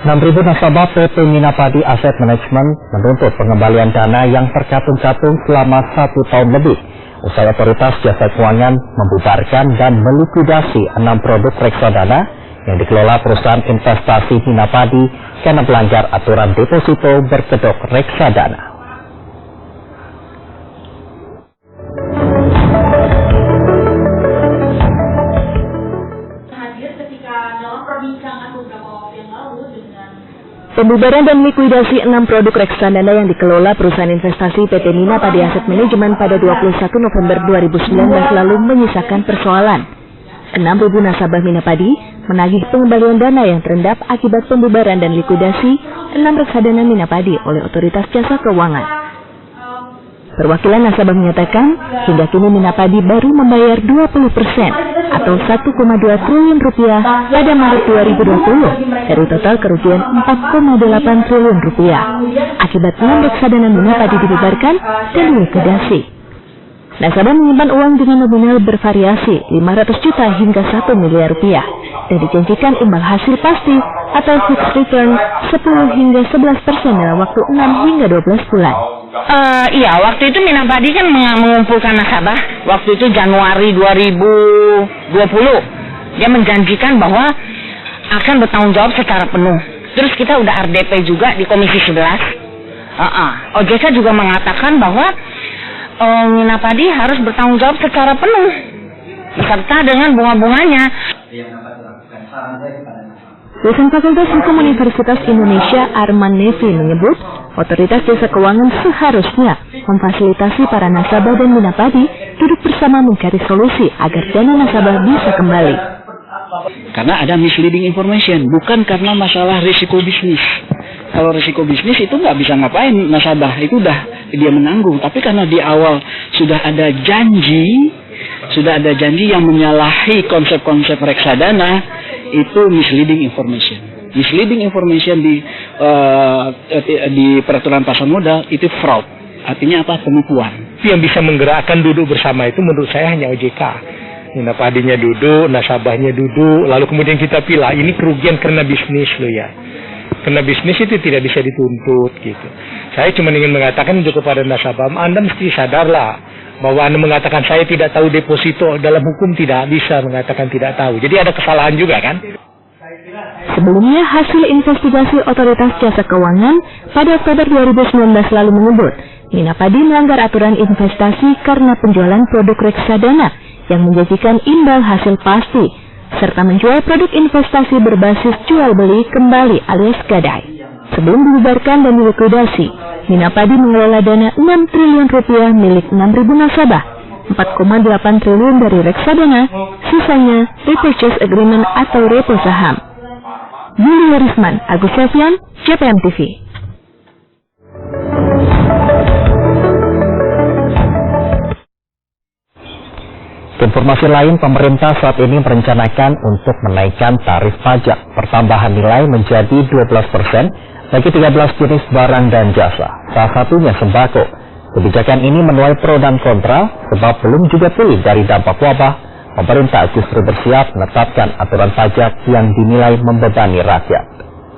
6.000 nasabah PT Minapadi Asset Management menuntut pengembalian dana yang terkatung-katung selama 1 tahun lebih. Usai otoritas jasa keuangan membubarkan dan melikuidasi 6 produk reksadana yang dikelola perusahaan investasi Minapadi karena melanggar aturan deposito berkedok reksadana. Pembubaran dan likuidasi 6 produk reksadana yang dikelola perusahaan investasi PT Minapadi Asset Management pada 21 November 2019 lalu menyisakan persoalan. 6.000 nasabah Minapadi menagih pengembalian dana yang terendap akibat pembubaran dan likuidasi 6 reksadana Minapadi oleh otoritas jasa keuangan. Perwakilan nasabah menyatakan hingga kini Minapadi baru membayar 20% atau 1,2 triliun rupiah pada Maret 2020 dari total kerugian 4,8 triliun rupiah. Akibat 6 reksadana Minapadi dibubarkan dan dilikuidasi. Nasabah menyimpan uang dengan nominal bervariasi 500 juta hingga 1 miliar rupiah dan dijanjikan imbal hasil pasti atau fixed return 10 hingga 11% dalam waktu 6 hingga 12 bulan. Iya, waktu itu Minapadi kan mengumpulkan nasabah. Waktu itu Januari 2020. Dia menjanjikan bahwa akan bertanggung jawab secara penuh. Terus kita udah RDP juga di Komisi 11. OJK juga mengatakan bahwa Minapadi harus bertanggung jawab secara penuh beserta dengan bunga-bunganya. Dosen Fakultas Hukum Universitas Indonesia Arman Nevi menyebut otoritas jasa keuangan seharusnya memfasilitasi para nasabah dan Minapadi duduk bersama mencari solusi agar dana nasabah bisa kembali. Karena ada misleading information, bukan karena masalah risiko bisnis. Kalau risiko bisnis itu nggak bisa ngapain nasabah, itu udah dia menanggung. Tapi karena di awal sudah ada janji yang menyalahi konsep-konsep reksadana, itu misleading information. Misleading information di peraturan pasar modal itu fraud. Artinya apa? Penipuan. Yang bisa menggerakkan duduk bersama itu menurut saya hanya OJK. Minapadinya duduk, nasabahnya duduk, lalu kemudian kita pilih ini kerugian karena bisnis loh ya. Karena bisnis itu tidak bisa dituntut gitu. Saya cuma ingin mengatakan untuk kepada nasabah, Anda mesti sadarlah bahwa Anda mengatakan saya tidak tahu deposito, dalam hukum tidak bisa mengatakan tidak tahu. Jadi ada kesalahan juga kan? Sebelumnya, hasil investigasi Otoritas Jasa Keuangan pada Oktober 2019 lalu menyebut Minapadi melanggar aturan investasi karena penjualan produk reksadana yang menjanjikan imbal hasil pasti, serta menjual produk investasi berbasis jual beli kembali alias gadai. Sebelum dibubarkan dan dilikuidasi, Minapadi mengelola dana 6 triliun rupiah milik 6.000 nasabah, 4,8 triliun dari reksadana, sisanya repurchase agreement atau repo saham. Yulia Risman, Agus Sofian, JPM TV. Informasi lain, pemerintah saat ini merencanakan untuk menaikkan tarif pajak pertambahan nilai menjadi 12% bagi 13 jenis barang dan jasa, salah satunya sembako. Kebijakan ini menuai pro dan kontra sebab belum juga pulih dari dampak wabah. Pemerintah justru bersiap menetapkan aturan pajak yang dinilai membebani rakyat.